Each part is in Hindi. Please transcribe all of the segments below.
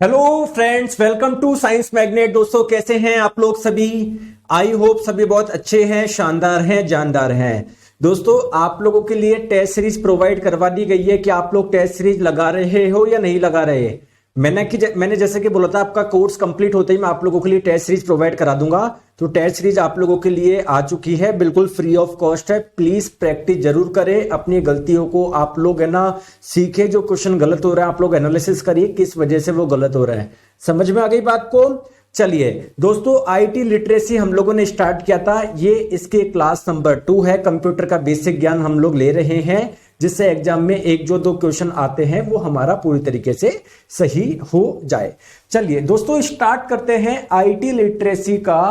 Hello friends, welcome to science magnet. दोस्तों, कैसे हैं आप लोग सभी? आई होप सभी बहुत अच्छे हैं, शानदार हैं, जानदार हैं। दोस्तों, आप लोगों के लिए टेस्ट सीरीज प्रोवाइड करवा दी गई है कि आप लोग टेस्ट सीरीज लगा रहे हो या नहीं लगा रहे। मैंने जैसे कि बोला था, आपका कोर्स कंप्लीट होते ही मैं आप लोगों के लिए टेस्ट सीरीज प्रोवाइड करा दूंगा। तो टेस्ट सीरीज आप लोगों के लिए आ चुकी है, बिल्कुल फ्री ऑफ कॉस्ट है। प्लीज प्रैक्टिस जरूर करें, अपनी गलतियों को आप लोग है ना सीखे। जो क्वेश्चन गलत हो रहा है आप लोग एनालिसिस करिए किस वजह से वो गलत हो रहा है। समझ में आ गई बात को? चलिए दोस्तों, आईटी लिटरेसी हम लोगों ने स्टार्ट किया था, ये इसके क्लास नंबर 2 है। कंप्यूटर का बेसिक ज्ञान हम लोग ले रहे हैं, जिससे एग्जाम में एक जो दो क्वेश्चन आते हैं वो हमारा पूरी तरीके से सही हो जाए। चलिए दोस्तों, स्टार्ट करते हैं आईटी लिटरेसी का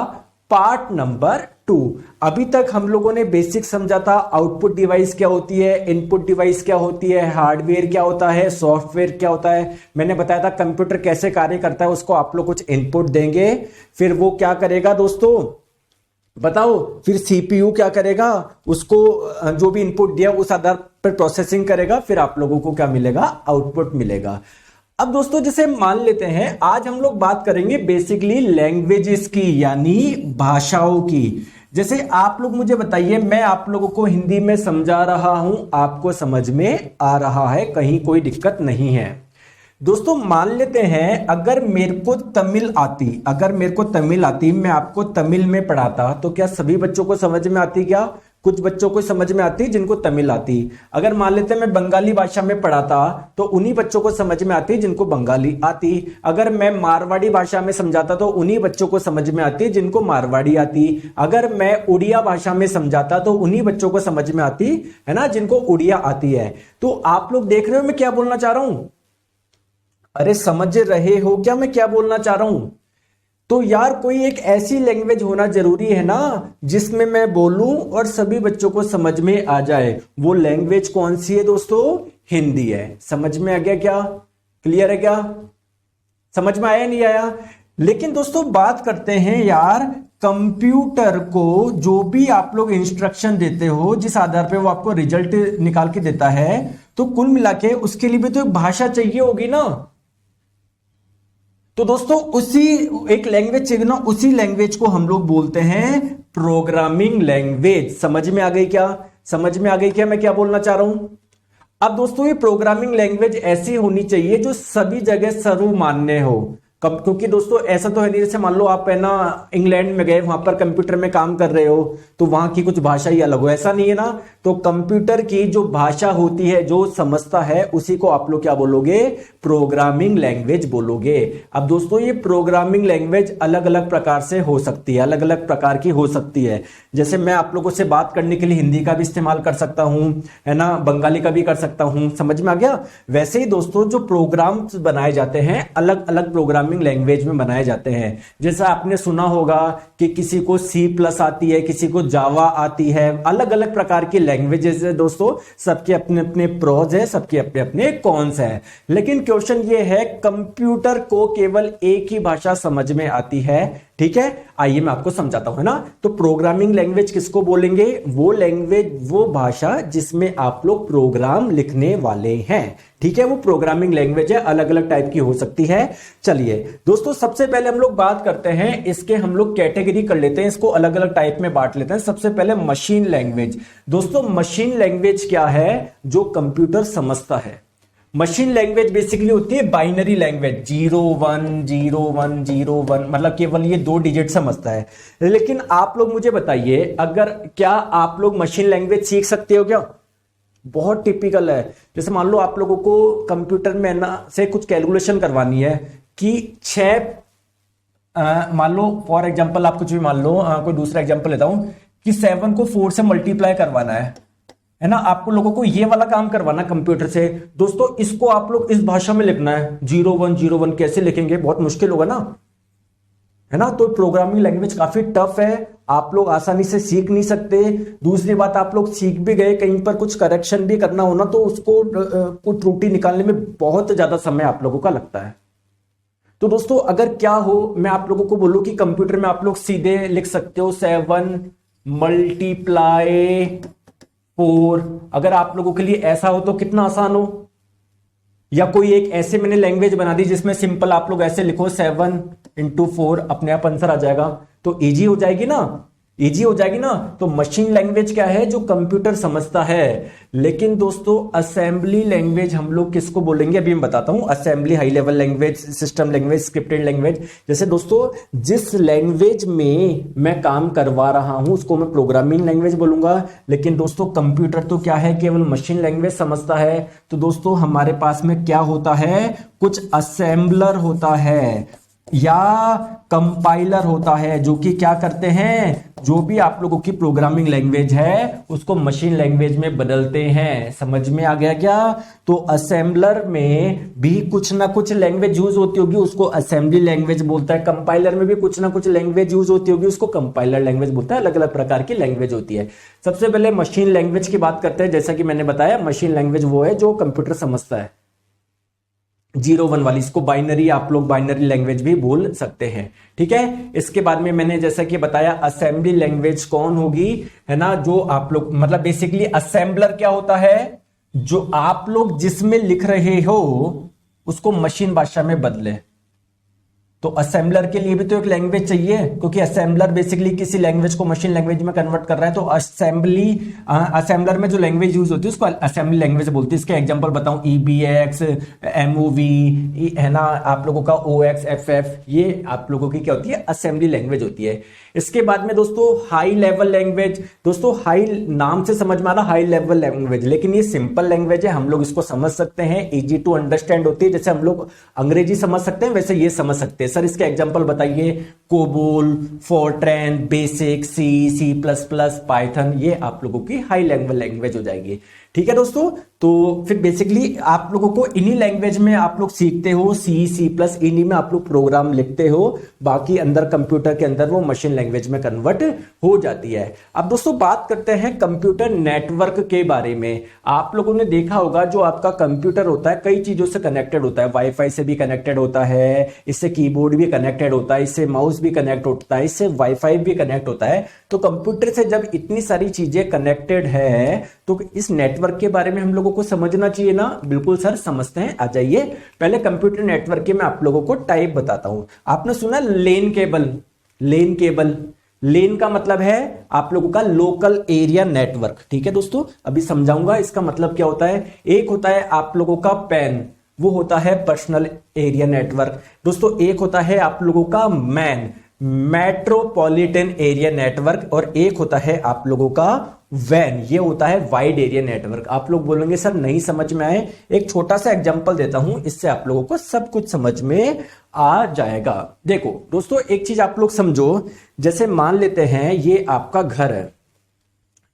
पार्ट नंबर 2। अभी तक हम लोगों ने बेसिक समझा था, आउटपुट डिवाइस क्या होती है, इनपुट डिवाइस क्या होती है, हार्डवेयर क्या होता है, सॉफ्टवेयर क्या होता है। मैंने बताया था कंप्यूटर कैसे कार्य करता है, उसको आप लोग कुछ इनपुट देंगे, फिर वो क्या करेगा दोस्तों बताओ, फिर सीपीयू क्या करेगा, उसको जो भी इनपुट दिया उस आधार पर प्रोसेसिंग करेगा, फिर आप लोगों को क्या मिलेगा, आउटपुट मिलेगा। अब दोस्तों, जैसे मान लेते हैं आज हम लोग बात करेंगे बेसिकली लैंग्वेजेस की, यानी भाषाओं की। जैसे आप लोग मुझे बताइए, मैं आप लोगों को हिंदी में समझा रहा हूं, आपको समझ में आ रहा है, कहीं कोई दिक्कत नहीं है। दोस्तों मान लेते हैं अगर मेरे को तमिल आती, मैं आपको तमिल में पढ़ाता, तो क्या सभी बच्चों को समझ में आती? क्या कुछ बच्चों को समझ में आती जिनको तमिल आती। अगर मान लेते हैं मैं बंगाली भाषा में पढ़ाता, तो उन्हीं बच्चों को समझ में आती जिनको बंगाली आती। अगर मैं मारवाड़ी भाषा में समझाता, तो उन्हीं बच्चों को समझ में आती जिनको मारवाड़ी आती। अगर मैं उड़िया भाषा में समझाता, तो उन्हीं बच्चों को समझ में आती है ना जिनको उड़िया आती है। तो आप लोग देख रहे हो मैं क्या बोलना चाह रहा हूं? अरे समझ रहे हो क्या मैं क्या बोलना चाह रहा हूं? तो यार कोई एक ऐसी लैंग्वेज होना जरूरी है ना जिसमें मैं बोलूं और सभी बच्चों को समझ में आ जाए। वो लैंग्वेज कौन सी है दोस्तों? हिंदी है। समझ में आ गया क्या? क्लियर है क्या? समझ में आया नहीं आया? लेकिन दोस्तों बात करते हैं यार, कंप्यूटर को जो भी आप लोग इंस्ट्रक्शन देते हो, जिस आधार पे वो आपको रिजल्ट निकाल के देता है, तो कुल मिला के उसके लिए भी तो एक भाषा चाहिए होगी ना। तो दोस्तों उसी एक लैंग्वेज चाहिए ना, उसी लैंग्वेज को हम लोग बोलते हैं प्रोग्रामिंग लैंग्वेज। समझ में आ गई क्या? समझ में आ गई क्या मैं क्या बोलना चाह रहा हूं? अब दोस्तों ये प्रोग्रामिंग लैंग्वेज ऐसी होनी चाहिए जो सभी जगह सर्वमान्य हो। क्योंकि दोस्तों ऐसा तो है नहीं, जैसे मान लो आप है ना इंग्लैंड में गए, वहां पर कंप्यूटर में काम कर रहे हो, तो वहां की कुछ भाषा ही अलग हो, ऐसा नहीं है ना। तो कंप्यूटर की जो भाषा होती है, जो समझता है, उसी को आप लोग क्या बोलोगे? प्रोग्रामिंग लैंग्वेज बोलोगे। अब दोस्तों ये प्रोग्रामिंग लैंग्वेज अलग अलग प्रकार से हो सकती है, अलग अलग प्रकार की हो सकती है। जैसे मैं आप लोगों से बात करने के लिए हिंदी का भी इस्तेमाल कर सकता हूं, है ना, बंगाली का भी कर सकता हूं। समझ में आ गया? वैसे ही दोस्तों जो प्रोग्राम्स बनाए जाते हैं अलग अलग प्रोग्रामिंग लैंग्वेज में बनाए जाते हैं। जैसा आपने सुना होगा कि किसी को C+ आती है, किसी को जावा आती है, अलग अलग प्रकार की लैंग्वेजेस है दोस्तों, सबके अपने अपने प्रोज है, सबके अपने अपने कॉन्स है। लेकिन क्वेश्चन ये है, कंप्यूटर को केवल एक ही भाषा समझ में आती है, ठीक है? आइए मैं आपको समझाता हूं, है ना। तो प्रोग्रामिंग लैंग्वेज किसको बोलेंगे? वो लैंग्वेज, वो भाषा जिसमें आप लोग प्रोग्राम लिखने वाले हैं, ठीक है, वो प्रोग्रामिंग लैंग्वेज है। अलग अलग टाइप की हो सकती है। चलिए दोस्तों, सबसे पहले हम लोग बात करते हैं इसके, हम लोग कैटेगरी कर लेते हैं, इसको अलग अलग टाइप में बांट लेते हैं। सबसे पहले मशीन लैंग्वेज। दोस्तों मशीन लैंग्वेज क्या है? जो कंप्यूटर समझता है। मशीन लैंग्वेज बेसिकली होती है बाइनरी लैंग्वेज, 0 1 0 1 0 1, मतलब केवल ये 2 डिजिट समझता है। लेकिन आप लोग मुझे बताइए, अगर क्या आप लोग मशीन लैंग्वेज सीख सकते हो क्या? बहुत टिपिकल है। जैसे मान लो आप लोगों को कंप्यूटर में ना से कुछ कैलकुलेशन करवानी है कि 6 मान लो फॉर एग्जांपल, आप कुछ भी मान लो, कोई दूसरा एग्जांपल लेता हूं कि 7 को 4 से मल्टीप्लाई करवाना है ना। आपको लोगों को ये वाला काम करवाना कंप्यूटर से। दोस्तों इसको आप लोग इस भाषा में लिखना है, 0 1 0 1 कैसे लिखेंगे? बहुत मुश्किल होगा ना, है ना। तो प्रोग्रामिंग लैंग्वेज काफी टफ है, आप लोग आसानी से सीख नहीं सकते। दूसरी बात, आप लोग सीख भी गए, कहीं पर कुछ करेक्शन भी करना हो ना, तो उसको कुछ त्रुटि निकालने में बहुत ज्यादा समय आप लोगों का लगता है। तो दोस्तों अगर क्या हो, मैं आप लोगों को बोलूं कि कंप्यूटर में आप लोग सीधे लिख सकते हो 7 × 4, अगर आप लोगों के लिए ऐसा हो तो कितना आसान हो। या कोई एक ऐसे मैंने लैंग्वेज बना दी जिसमें सिंपल आप लोग ऐसे लिखो 7 × 4 अपने आप आंसर आ जाएगा, तो इजी हो जाएगी ना, इजी हो जाएगी ना। तो मशीन लैंग्वेज क्या है, जो कंप्यूटर समझता है। लेकिन दोस्तों असेंबली लैंग्वेज हम लोग किसको बोलेंगे, अभी मैं बताता हूं। Assembly high level language, system language, scripted language. जैसे दोस्तों जिस लैंग्वेज में मैं काम करवा रहा हूं उसको मैं प्रोग्रामिंग लैंग्वेज बोलूंगा। लेकिन दोस्तों कंप्यूटर तो क्या है, केवल मशीन लैंग्वेज समझता है। तो दोस्तों हमारे पास में क्या होता है, कुछ असेंबलर होता है या कंपाइलर होता है, जो कि क्या करते हैं, जो भी आप लोगों की प्रोग्रामिंग लैंग्वेज है उसको मशीन लैंग्वेज में बदलते हैं। समझ में आ गया क्या? तो असेंबलर में भी कुछ ना कुछ लैंग्वेज यूज होती होगी, उसको असेंबली लैंग्वेज बोलता है। कंपाइलर में भी कुछ ना कुछ लैंग्वेज यूज होती होगी, उसको कंपाइलर लैंग्वेज बोलता है। अलग अलग प्रकार की लैंग्वेज होती है। सबसे पहले मशीन लैंग्वेज की बात करते हैं। जैसा कि मैंने बताया, मशीन लैंग्वेज वो है जो कंप्यूटर समझता है, 0-1 वाली। इसको बाइनरी, आप लोग बाइनरी लैंग्वेज भी बोल सकते हैं, ठीक है। इसके बाद में मैंने जैसा कि बताया असेंबली लैंग्वेज कौन होगी, है ना, जो आप लोग मतलब बेसिकली असेंबलर क्या होता है, जो आप लोग जिसमें लिख रहे हो उसको मशीन भाषा में बदले। तो असेंबलर के लिए भी तो एक लैंग्वेज चाहिए, क्योंकि असेंबलर बेसिकली किसी लैंग्वेज को मशीन लैंग्वेज में कन्वर्ट कर रहा है। तो असेंबलर में जो लैंग्वेज यूज होती है उसको असेंबली लैंग्वेज बोलती है। इसके एग्जांपल बताऊं, EBX, MOV, है ना, आप लोगों का OX, FF, ये आप लोगों की क्या होती है, असेंबली लैंग्वेज होती है। इसके बाद में दोस्तों हाई लेवल लैंग्वेज। दोस्तों हाई नाम से समझ में आ रहा, हाई लेवल लैंग्वेज, लेकिन ये सिंपल लैंग्वेज है, हम लोग इसको समझ सकते हैं, इजी टू अंडरस्टैंड होती है। जैसे हम लोग अंग्रेजी समझ सकते हैं वैसे ये समझ सकते हैं। सर इसके एग्जांपल बताइए। COBOL, Fortran, basic, C++, Python, ये आप लोगों की हाई लेवल लैंग्वेज हो जाएगी, ठीक है दोस्तों। तो फिर बेसिकली आप लोगों को इन्हीं लैंग्वेज में आप लोग सीखते हो, C++, इन्हीं में आप लोग प्रोग्राम लिखते हो। बाकी अंदर कंप्यूटर के अंदर वो मशीन लैंग्वेज में कन्वर्ट हो जाती है। अब दोस्तों बात करते हैं कंप्यूटर नेटवर्क के बारे में। आप लोगों ने देखा होगा जो आपका कंप्यूटर होता है कई चीजों से कनेक्टेड होता है। वाईफाई से भी कनेक्टेड होता है, इससे कीबोर्ड भी कनेक्टेड होता है, इससे माउस भी कनेक्ट होता है, इससे वाईफाई भी कनेक्ट होता है। तो कंप्यूटर से जब इतनी सारी चीजें कनेक्टेड है तो इस नेटवर्क के बारे में हम लोगों को समझना चाहिए ना। बिल्कुल सर, समझते हैं, आ जाइए। पहले कंप्यूटर नेटवर्क के मैं आप लोगों को टाइप बताता हूं। आपने सुना लेन केबल, लेन केबल। लेन का मतलब है आप लोगों का लोकल एरिया नेटवर्क, ठीक है दोस्तों। अभी समझाऊंगा इसका मतलब क्या होता है। एक होता है आप लोगों का पैन, वो होता है पर्सनल एरिया नेटवर्क। दोस्तों एक होता है आप लोगों का मैन, मेट्रोपॉलिटन एरिया नेटवर्क, और एक होता है आप लोगों का वैन, ये होता है वाइड एरिया नेटवर्क। आप लोग बोलेंगे सर नहीं समझ में आए, एक छोटा सा एग्जांपल देता हूं, इससे आप लोगों को सब कुछ समझ में आ जाएगा। देखो दोस्तों एक चीज आप लोग समझो, जैसे मान लेते हैं ये आपका घर है,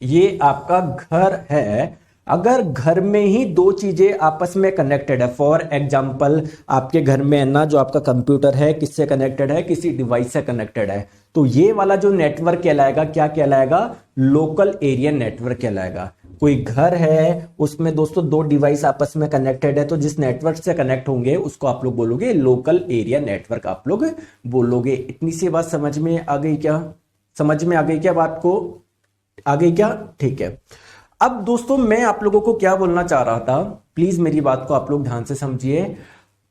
ये आपका घर है। अगर घर में ही दो चीजें आपस में कनेक्टेड है, फॉर एग्जाम्पल आपके घर में है ना जो आपका कंप्यूटर है किससे कनेक्टेड है, किसी डिवाइस से कनेक्टेड है, तो ये वाला जो नेटवर्क कहलाएगा क्या कहलाएगा, लोकल एरिया नेटवर्क कहलाएगा। कोई घर है उसमें दोस्तों दो डिवाइस आपस में कनेक्टेड है, तो जिस नेटवर्क से कनेक्ट होंगे उसको आप लोग बोलोगे लोकल एरिया नेटवर्क, आप लोग बोलोगे। इतनी सी बात समझ में आ गई क्या? समझ में आ गई क्या बात को? आ गई क्या? ठीक है। अब दोस्तों मैं आप लोगों को क्या बोलना चाह रहा था, प्लीज मेरी बात को आप लोग ध्यान से समझिए।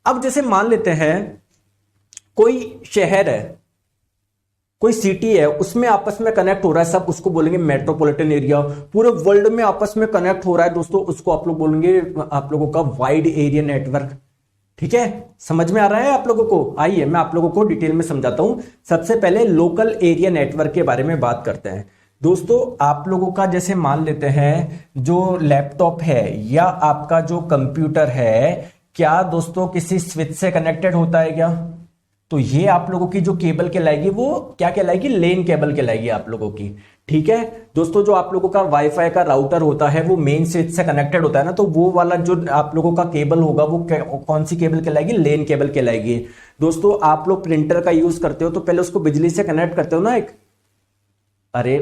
अब जैसे मान लेते हैं कोई शहर है, कोई सिटी है, उसमें आपस में कनेक्ट हो रहा है सब, उसको बोलेंगे मेट्रोपॉलिटन एरिया। पूरे वर्ल्ड में आपस में कनेक्ट हो रहा है दोस्तों, उसको आप लोग बोलेंगे आप लोगों का वाइड एरिया नेटवर्क। ठीक है, समझ में आ रहा है आप लोगों को? आइए मैं आप लोगों को डिटेल में समझाता हूं। सबसे पहले लोकल एरिया नेटवर्क के बारे में बात करते हैं। दोस्तों आप लोगों का जैसे मान लेते हैं जो लैपटॉप है या आपका जो कंप्यूटर है, क्या दोस्तों किसी स्विच से कनेक्टेड होता है क्या? तो ये आप लोगों की जो केबल कहलाएगी वो क्या कहलाएगी, लेन केबल कहलाएगी आप लोगों की। ठीक है दोस्तों, जो आप लोगों का वाईफाई का राउटर होता है वो मेन स्विच से कनेक्टेड होता है ना, तो वो वाला जो आप लोगों का केबल होगा वो कौन सी केबल कहलाएगी, लेन केबल कहलाएगी। दोस्तों आप लोग प्रिंटर का यूज करते हो तो पहले उसको बिजली से कनेक्ट करते हो ना, एक अरे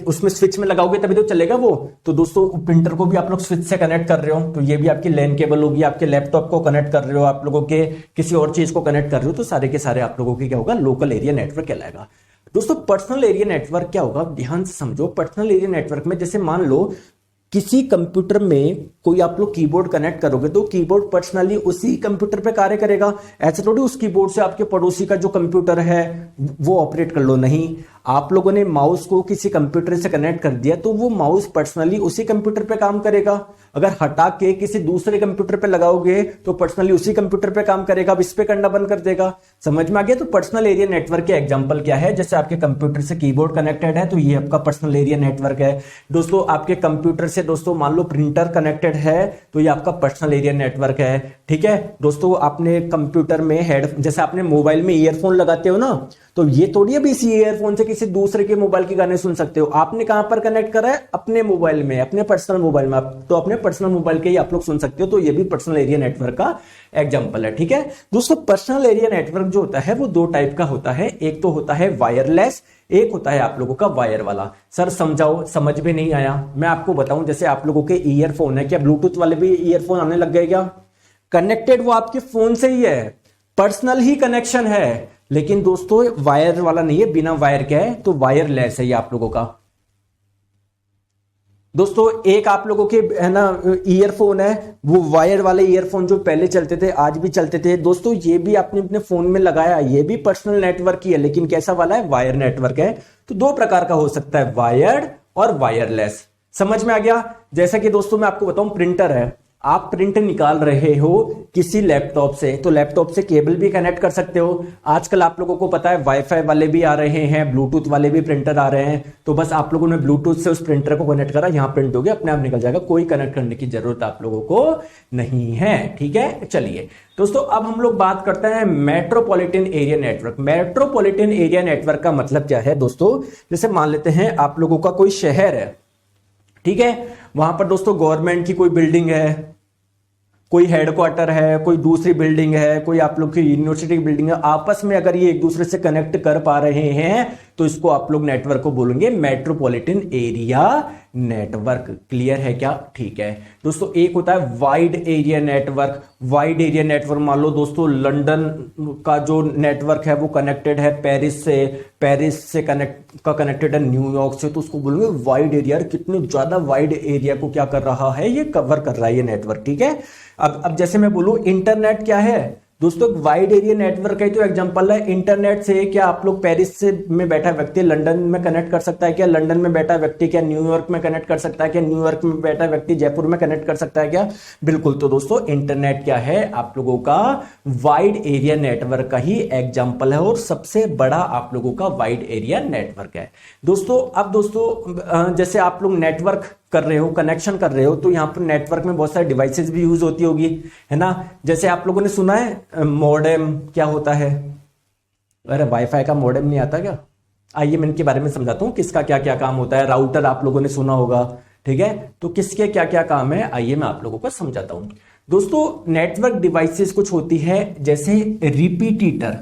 उसमें स्विच में लगाओगे तभी तो चलेगा वो। तो दोस्तों प्रिंटर को भी आप लोग स्विच से कनेक्ट कर रहे हो, तो ये भी आपकी लैन केबल होगी। आपके लैपटॉप को कनेक्ट कर रहे हो, आप लोगों के किसी और चीज को कनेक्ट कर रहे हो, तो सारे के सारे आप लोगों के क्या होगा, लोकल एरिया नेटवर्क कहलाएगा। दोस्तों पर्सनल एरिया नेटवर्क क्या होगा, ध्यान से समझो। पर्सनल एरिया नेटवर्क में जैसे मान लो किसी कंप्यूटर में कोई आप लोग कीबोर्ड कनेक्ट करोगे तो कीबोर्ड पर्सनली उसी कंप्यूटर पे कार्य करेगा। ऐसे थोड़ी उस कीबोर्ड से आपके पड़ोसी का जो कंप्यूटर है वो ऑपरेट कर लो, नहीं। आप लोगों ने माउस को किसी कंप्यूटर से कनेक्ट कर दिया तो वो माउस पर्सनली उसी कंप्यूटर पे काम करेगा। अगर हटा के किसी दूसरे कंप्यूटर पे लगाओगे तो पर्सनली उसी कंप्यूटर पे काम करेगा, अब इस पे करना बंद कर देगा। समझ में आ गया? तो पर्सनल एरिया नेटवर्क के एग्जांपल क्या है? जैसे आपके कंप्यूटर से कीबोर्ड कनेक्टेड है तो ये आपका पर्सनल एरिया नेटवर्क है। दोस्तों आपके कंप्यूटर से दोस्तों मान लो प्रिंटर कनेक्टेड है तो ये आपका पर्सनल एरिया नेटवर्क है। ठीक है दोस्तों, आपने कंप्यूटर में जैसे आपने मोबाइल में ईयरफोन लगाते हो ना, तो ये थोड़ी अभी इसी ईयरफोन से किसी दूसरे के मोबाइल के गाने सुन सकते हो। आपने कहां पर कनेक्ट करा है? अपने मोबाइल में, अपने पर्सनल मोबाइल में। तो अपने पर्सनल मोबाइल के ही आप लोग सुन सकते हो, तो ये भी पर्सनल एरिया नेटवर्क का एग्जांपल है। ठीक है दोस्तों, पर्सनल एरिया नेटवर्क जो होता है वो दो टाइप का होता है। एक तो होता है वायरलेस, एक होता है आप लोगों का वायर वाला। सर समझाओ, समझ में नहीं आया। मैं आपको बताऊं, जैसे आप लोगों के ईयरफोन है, क्या ब्लूटूथ वाले भी ईयरफोन आने लग गए क्या? कनेक्टेड वो आपके फोन से ही है, पर्सनल ही कनेक्शन है, लेकिन दोस्तों वायर वाला नहीं है, बिना वायर के है, तो वायरलेस है ये आप लोगों का। दोस्तों एक आप लोगों के है ना ईयरफोन है, वो वायर वाले ईयरफोन जो पहले चलते थे, आज भी चलते थे दोस्तों, ये भी आपने अपने फोन में लगाया, ये भी पर्सनल नेटवर्क ही है, लेकिन कैसा वाला है? वायर नेटवर्क है। तो दो प्रकार का हो सकता है, वायर्ड और वायरलेस। समझ में आ गया? जैसा कि दोस्तों मैं आपको बताऊं, प्रिंटर है, आप प्रिंट निकाल रहे हो किसी लैपटॉप से, तो लैपटॉप से केबल भी कनेक्ट कर सकते हो। आजकल आप लोगों को पता है वाईफाई वाले भी आ रहे हैं, ब्लूटूथ वाले भी प्रिंटर आ रहे हैं। तो बस आप लोगों ने ब्लूटूथ से उस प्रिंटर को कनेक्ट करा, यहां प्रिंट हो गया, अपने आप निकल जाएगा, कोई कनेक्ट करने की जरूरत आप लोगों को नहीं है। ठीक है, चलिए दोस्तों अब हम लोग बात करते हैं metropolitan area network. Metropolitan area network का मतलब क्या है दोस्तों? जैसे मान लेते हैं आप लोगों का कोई शहर है, ठीक है, वहां पर दोस्तों गवर्नमेंट की कोई बिल्डिंग है, कोई हेडक्वार्टर है, कोई दूसरी बिल्डिंग है, कोई आप लोग की यूनिवर्सिटी की बिल्डिंग है, आपस में अगर ये एक दूसरे से कनेक्ट कर पा रहे हैं तो इसको आप लोग नेटवर्क को बोलेंगे मेट्रोपॉलिटन एरिया नेटवर्क। क्लियर है क्या? ठीक है दोस्तों, एक होता है wide area network. Wide area network मान लो दोस्तों लंदन का जो नेटवर्क है वो कनेक्टेड है पेरिस से कनेक्टेड है न्यूयॉर्क से, तो उसको बोलेंगे वाइड एरिया। कितने ज्यादा वाइड एरिया को क्या कर रहा है? ये कवर कर रहा है ये नेटवर्क। ठीक है, अब जैसे मैं बोलूं इंटरनेट क्या है दोस्तों? वाइड एरिया नेटवर्क है, तो एग्जांपल है इंटरनेट से क्या आप लोग पेरिस से में बैठा व्यक्ति लंदन में कनेक्ट कर सकता है क्या? लंदन में बैठा व्यक्ति क्या न्यूयॉर्क में कनेक्ट कर सकता है क्या? न्यूयॉर्क में बैठा व्यक्ति जयपुर में कनेक्ट कर सकता है क्या? बिल्कुल। तो दोस्तों इंटरनेट क्या है? आप लोगों का वाइड एरिया नेटवर्क का ही एग्जांपल है और सबसे बड़ा आप लोगों का वाइड एरिया नेटवर्क है दोस्तों। अब दोस्तों जैसे आप लोग नेटवर्क कर रहे हो, कनेक्शन कर रहे हो, तो यहां पर नेटवर्क में बहुत सारे डिवाइसेस भी यूज होती होगी, है ना? जैसे आप लोगों ने सुना है मॉडेम क्या होता है? अरे वाईफाई का मॉडेम नहीं आता क्या? आइए मैं इनके बारे में समझाता हूं किसका क्या क्या काम होता है। राउटर आप लोगों ने सुना होगा, ठीक है, तो किसके क्या क्या काम है आइए मैं आप लोगों को समझाता हूं। दोस्तों नेटवर्क डिवाइसेस कुछ होती है जैसे रिपीटीटर।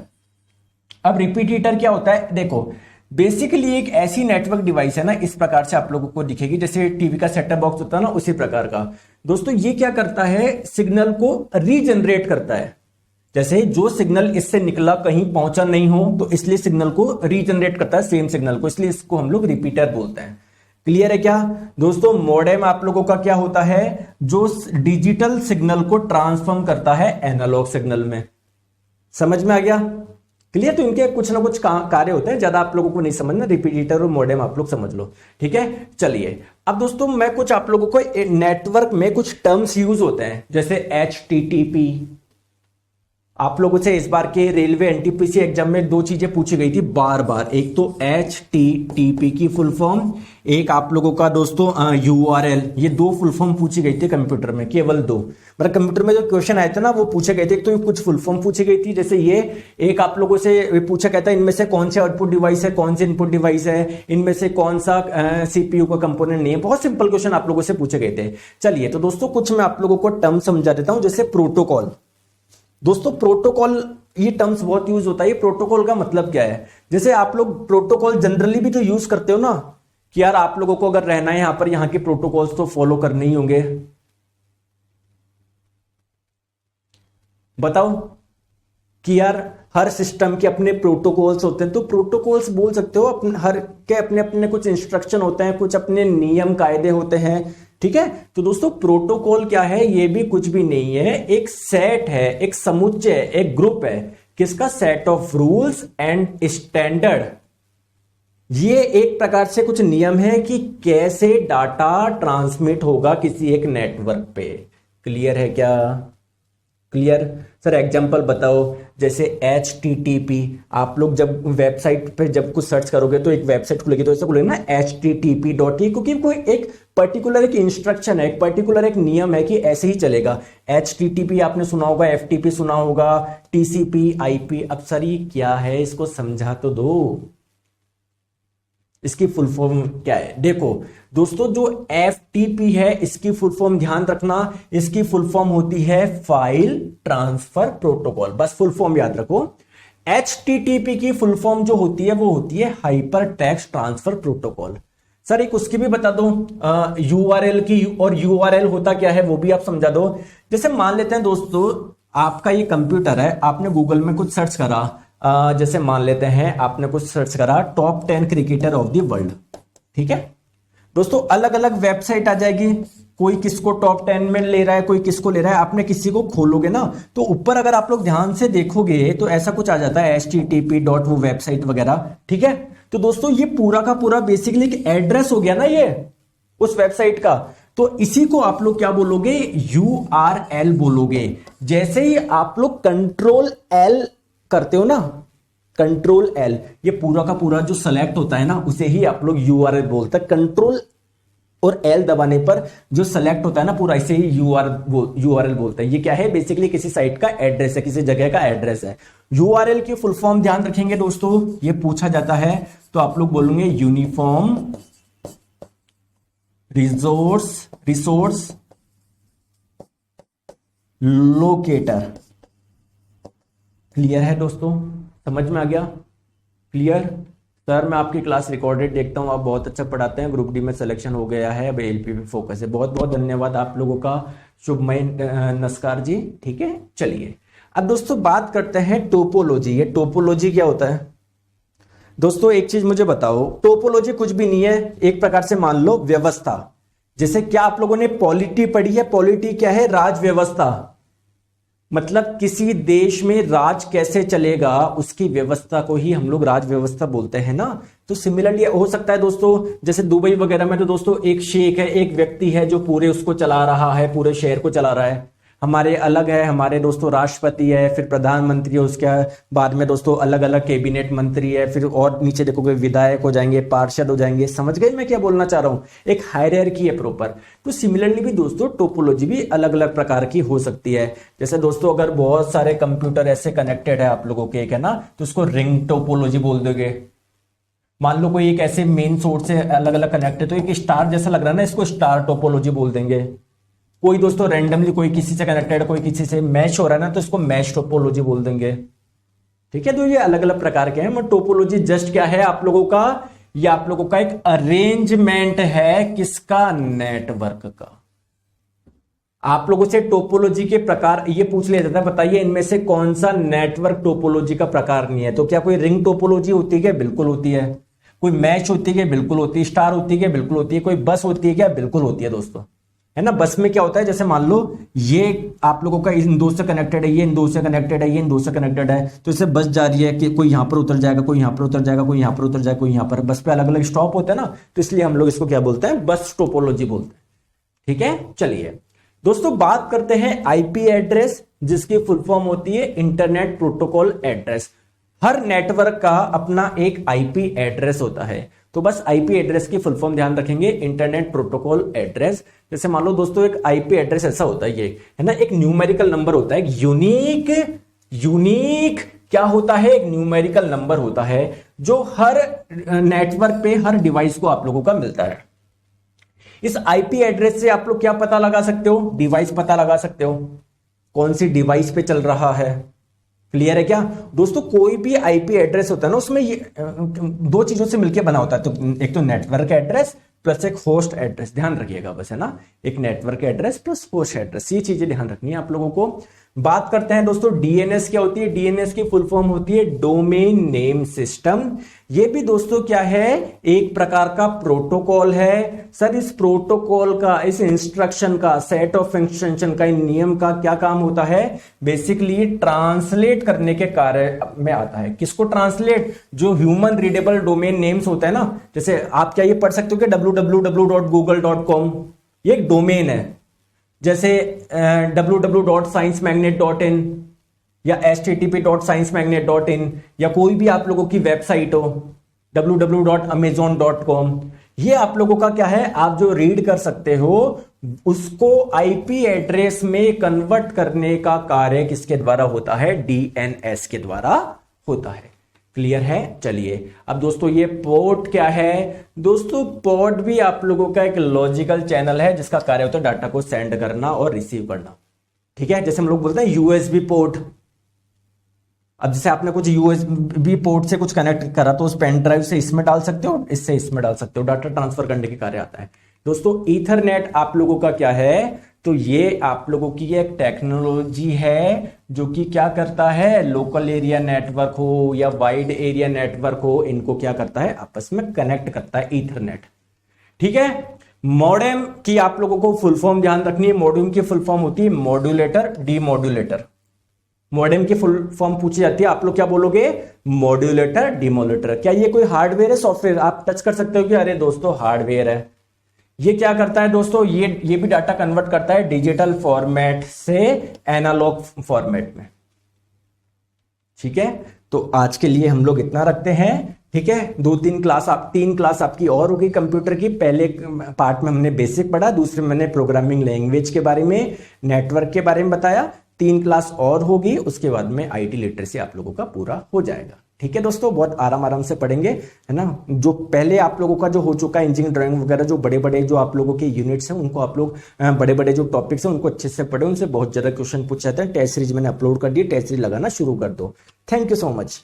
अब रिपीटीटर क्या होता है? देखो बेसिकली एक ऐसी नेटवर्क डिवाइस है ना, इस प्रकार से आप लोगों को दिखेगी, जैसे टीवी का सेटअप बॉक्स होता है ना, उसी प्रकार का। दोस्तों ये क्या करता है? सिग्नल को रीजनरेट करता है। जैसे जो सिग्नल इससे निकला कहीं पहुंचा नहीं हो तो इसलिए सिग्नल को रीजनरेट करता है, सेम सिग्नल को, इसलिए इसको हम लोग रिपीटर बोलते हैं। क्लियर है क्या दोस्तों? मॉडेम आप लोगों का क्या होता है? जो डिजिटल सिग्नल को ट्रांसफॉर्म करता है एनालॉग सिग्नल में। समझ में आ गया? क्लियर? तो इनके कुछ ना कुछ कार्य होते हैं, ज्यादा आप लोगों को नहीं समझना, रिपीटर और मॉडेम आप लोग समझ लो। ठीक है, चलिए अब दोस्तों मैं कुछ आप लोगों को नेटवर्क में कुछ टर्म्स यूज होते हैं, जैसे HTTP। आप लोगों से इस बार के रेलवे एनटीपीसी एग्जाम में दो चीजें पूछी गई थी बार बार, एक तो HTTP की फुल फॉर्म, एक आप लोगों का दोस्तों URL। ये दो फुल फॉर्म पूछी गई थी कंप्यूटर में, केवल दो। मतलब कंप्यूटर में जो क्वेश्चन आए थे ना वो पूछे गए थे, एक तो कुछ फुल फॉर्म पूछी गई थी, जैसे ये एक आप लोगों से पूछा गया था इनमें से कौन से आउटपुट डिवाइस है, कौन से इनपुट डिवाइस है, इनमें से कौन सा CPU का कंपोनेंट नहीं है। बहुत सिंपल क्वेश्चन आप लोगों से पूछे गए थे। चलिए तो दोस्तों कुछ मैं आप लोगों को टर्म समझा देता हूं, जैसे प्रोटोकॉल। दोस्तों प्रोटोकॉल, ये टर्म्स बहुत यूज होता है। ये प्रोटोकॉल का मतलब क्या है? जैसे आप लोग प्रोटोकॉल जनरली भी तो यूज करते हो ना, कि यार आप लोगों को अगर रहना है यहां पर, यहां के प्रोटोकॉल्स तो फॉलो करने ही होंगे। बताओ कि यार हर सिस्टम के अपने प्रोटोकॉल्स होते हैं, तो प्रोटोकॉल्स बोल सकते हो, हर के अपने अपने कुछ इंस्ट्रक्शन होते हैं, कुछ अपने नियम कायदे होते हैं, ठीक है। तो दोस्तों प्रोटोकॉल क्या है, ये भी कुछ भी नहीं है, एक सेट है, एक समुच्चय, एक ग्रुप है, किसका, set of rules and standard. ये एक प्रकार से कुछ नियम है कि कैसे डाटा ट्रांसमिट होगा किसी एक नेटवर्क पे। क्लियर है क्या, क्लियर। सर एग्जांपल बताओ, जैसे HTTP, आप लोग जब वेबसाइट पे जब कुछ सर्च करोगे तो एक वेबसाइट खुलेगी तो ऐसा खुलेगा ना http.e, क्योंकि कोई एक पर्टिकुलर एक इंस्ट्रक्शन है, एक पर्टिकुलर एक नियम है कि ऐसे ही चलेगा। HTTP आपने सुना होगा, FTP सुना होगा, TCP, IP। अब सर ये क्या है, इसको समझा तो दो, इसकी फुल फॉर्म क्या है। देखो दोस्तों, जो FTP है इसकी फुल फॉर्म ध्यान रखना, इसकी फुल फॉर्म होती है फाइल ट्रांसफर प्रोटोकॉल, बस फुल फॉर्म याद रखो। HTTP की फुल फॉर्म जो होती है वो होती है hyper text transfer protocol. Sir एक उसकी भी बता दो, URL की, और URL होता क्या है वो भी आप समझा दो। जैसे मान लेते हैं दोस्तों, आपका ये कंप्यूटर है, आपने गूगल में कुछ सर्च करा, जैसे मान लेते हैं आपने कुछ सर्च करा top 10 cricketer of the world, ठीक है दोस्तों, अलग अलग वेबसाइट आ जाएगी, कोई किसको टॉप 10 में ले रहा है, कोई किसको ले रहा है। आपने किसी को खोलोगे ना तो ऊपर अगर आप लोग ध्यान से देखोगे तो ऐसा कुछ आ जाता है http डॉट वो वेबसाइट वगैरह, ठीक है। तो दोस्तों ये पूरा का पूरा बेसिकली एक एड्रेस हो गया ना ये उस वेबसाइट का, तो इसी को आप लोग क्या बोलोगे, URL बोलोगे। जैसे ही आप लोग कंट्रोल L करते हो ना, कंट्रोल L, ये पूरा का पूरा जो सेलेक्ट होता है ना उसे ही आप लोग URL बोलते हैं। कंट्रोल और L दबाने पर जो सेलेक्ट होता है ना पूरा, इसे ही URL बोलते हैं। ये क्या है, बेसिकली किसी साइट का एड्रेस है, किसी जगह का एड्रेस है। URL की फुल फॉर्म ध्यान रखेंगे दोस्तों, ये पूछा जाता है तो आप लोग बोलेंगे यूनिफॉर्म रिसोर्स लोकेटर। क्लियर है दोस्तों, समझ में आ गया, क्लियर। सर मैं आपकी क्लास रिकॉर्डेड देखता हूं, आप बहुत अच्छा पढ़ाते हैं, ग्रुप डी में सिलेक्शन हो गया है, अब LP पे फोकस है। बहुत बहुत धन्यवाद आप लोगों का, शुभमय नमस्कार जी, ठीक है। चलिए अब दोस्तों बात करते हैं टोपोलॉजी। ये टोपोलॉजी क्या होता है दोस्तों, एक चीज मुझे बताओ, टोपोलॉजी कुछ भी नहीं है, एक प्रकार से मान लो व्यवस्था। जैसे क्या आप लोगों ने पॉलिटी पढ़ी है, पॉलिटी क्या है, राज व्यवस्था, मतलब किसी देश में राज कैसे चलेगा उसकी व्यवस्था को ही हम लोग राज व्यवस्था बोलते हैं ना। तो सिमिलरली हो सकता है दोस्तों, जैसे दुबई वगैरह में तो दोस्तों एक शेख है, एक व्यक्ति है जो पूरे उसको चला रहा है, पूरे शहर को चला रहा है। हमारे अलग है, हमारे दोस्तों राष्ट्रपति है, फिर प्रधानमंत्री है, उसके बाद में दोस्तों अलग अलग कैबिनेट मंत्री है, फिर और नीचे देखोगे विधायक हो जाएंगे, पार्षद हो जाएंगे। समझ गए मैं क्या बोलना चाह रहा हूं, एक हायरार्की है प्रॉपर। तो सिमिलरली भी दोस्तों टोपोलॉजी भी अलग अलग प्रकार की हो सकती है। जैसे दोस्तों अगर बहुत सारे कंप्यूटर ऐसे कनेक्टेड है आप लोगों के, एक है ना, तो उसको रिंग टोपोलॉजी बोल दोगे। मान लो कोई एक ऐसे मेन सोर्स से अलग अलग कनेक्ट है तो एक स्टार जैसा लग रहा है ना, इसको स्टार टोपोलॉजी बोल देंगे। कोई दोस्तों रैंडमली कोई किसी से कनेक्टेड, कोई किसी से मैच हो रहा है ना, तो इसको मैच टोपोलॉजी बोल देंगे, ठीक है। तो ये अलग अलग प्रकार के हैं। टोपोलॉजी जस्ट क्या है आप लोगों का, ये आप लोगों का एक अरेंजमेंट है, किसका, नेटवर्क का। आप लोगों से टोपोलॉजी के प्रकार ये पूछ लिया जाता है, बताइए इनमें से कौन सा नेटवर्क टोपोलॉजी का प्रकार नहीं है। तो क्या कोई रिंग टोपोलॉजी होती है क्या, बिल्कुल होती है। कोई मैच होती है क्या, बिल्कुल होती है। स्टार होती है क्या, बिल्कुल होती है। कोई बस होती है क्या, बिल्कुल होती है दोस्तों, है ना। बस में क्या होता है, जैसे मान लो ये आप लोगों का इन दो से कनेक्टेड है, ये इन दो से कनेक्टेड है, ये इन दो से कनेक्टेड है, तो इससे बस जा रही है कि कोई यहां पर उतर जाएगा, कोई यहां पर उतर जाएगा, कोई यहां पर उतर जाएगा, कोई यहां पर। बस पे अलग अलग स्टॉप होते हैं ना, तो इसलिए हम लोग इसको क्या बोलते हैं, बस टोपोलॉजी बोलते हैं, ठीक है। चलिए दोस्तों बात करते हैं IP एड्रेस, जिसकी फुल फॉर्म होती है इंटरनेट प्रोटोकॉल एड्रेस। हर नेटवर्क का अपना एक IP एड्रेस होता है, तो बस IP एड्रेस की फुल फॉर्म ध्यान रखेंगे, इंटरनेट प्रोटोकॉल एड्रेस। जैसे मान लो दोस्तों एक IP एड्रेस ऐसा होता है, ये है ना, एक न्यूमेरिकल नंबर होता है, एक यूनिक क्या होता है, एक न्यूमेरिकल नंबर होता है जो हर नेटवर्क पे, हर डिवाइस को आप लोगों का मिलता है। इस IP एड्रेस से आप लोग क्या पता लगा सकते हो, डिवाइस पता लगा सकते हो, कौन सी डिवाइस पे चल रहा है। क्लियर है क्या दोस्तों। कोई भी IP एड्रेस होता है ना, उसमें ये दो चीजों से मिलकर बना होता है, तो एक तो नेटवर्क एड्रेस प्लस एक होस्ट एड्रेस, ध्यान रखिएगा बस, है ना। एक network address plus host address, ये चीजें ध्यान रखनी है आप लोगों को। बात करते हैं दोस्तों डीएनएस क्या होती है। डीएनएस की फुल फॉर्म होती है डोमेन नेम सिस्टम। ये भी दोस्तों क्या है, एक प्रकार का प्रोटोकॉल है। सर इस प्रोटोकॉल का, इस इंस्ट्रक्शन का, सेट ऑफ इंस्ट्रक्शन का, इन नियम का क्या काम होता है, बेसिकली ट्रांसलेट करने के कार्य में आता है। किसको ट्रांसलेट, जो ह्यूमन रीडेबल डोमेन नेम्स होता है ना, जैसे आप क्या ये पढ़ सकते हो कि www.google.com, ये एक डोमेन है। जैसे www.sciencemagnet.in या http.sciencemagnet.in या कोई भी आप लोगों की वेबसाइट हो www.amazon.com, ये आप लोगों का क्या है, आप जो रीड कर सकते हो उसको आईपी एड्रेस में कन्वर्ट करने का कार्य किसके द्वारा होता है, डीएनएस के द्वारा होता है। क्लियर है। चलिए अब दोस्तों ये पोर्ट क्या है, दोस्तों पोर्ट भी आप लोगों का एक लॉजिकल चैनल है जिसका कार्य होता है डाटा को सेंड करना और रिसीव करना। ठीक है, जैसे हम लोग बोलते हैं यूएसबी पोर्ट। अब जैसे आपने कुछ यूएसबी पोर्ट से कुछ कनेक्ट करा तो उस पेन ड्राइव से इसमें डाल सकते हो, इससे इसमें डाल सकते हो, डाटा ट्रांसफर करने के कार्य आता है। दोस्तों ईथरनेट आप लोगों का क्या है, तो ये आप लोगों की एक टेक्नोलॉजी है जो कि क्या करता है, लोकल एरिया नेटवर्क हो या वाइड एरिया नेटवर्क हो, इनको क्या करता है, आपस में कनेक्ट करता है ईथरनेट। ठीक है। मॉडेम की आप लोगों को फुल फॉर्म ध्यान रखनी है। मॉडेम की फुल फॉर्म होती है मॉड्यूलेटर, डीमॉड्यूलेटर। मॉडेम की फुल फॉर्म पूछी जाती है, आप लोग क्या बोलोगे, मॉड्यूलेटर, डीमॉड्यूलेटर। क्या ये कोई हार्डवेयर है, सॉफ्टवेयर? आप टच कर सकते हो कि अरे दोस्तों हार्डवेयर है। ये क्या करता है दोस्तों, ये भी डाटा कन्वर्ट करता है डिजिटल फॉर्मेट से एनालॉग फॉर्मेट में। ठीक है, तो आज के लिए हम लोग इतना रखते हैं। ठीक है, तीन क्लास आपकी और होगी कंप्यूटर की। पहले पार्ट में हमने बेसिक पढ़ा, दूसरे में मैंने प्रोग्रामिंग लैंग्वेज के बारे में, नेटवर्क के बारे में बताया। 3 क्लास और होगी, उसके बाद में आईटी लिटरेसी आप लोगों का पूरा हो जाएगा। ठीक है दोस्तों, बहुत आराम से पढ़ेंगे, है ना। जो पहले आप लोगों का जो हो चुका है इंजीनियरिंग ड्राइंग वगैरह, जो बड़े बड़े जो आप लोगों के यूनिट्स हैं उनको आप लोग बड़े बड़े जो टॉपिक्स हैं उनको अच्छे से पढ़े, उनसे बहुत ज्यादा क्वेश्चन पूछ जाते हैं। टेस्ट सीरीज मैंने अपलोड कर दी, टेस्ट सीरीज लगाना शुरू कर दो। Thank you so much.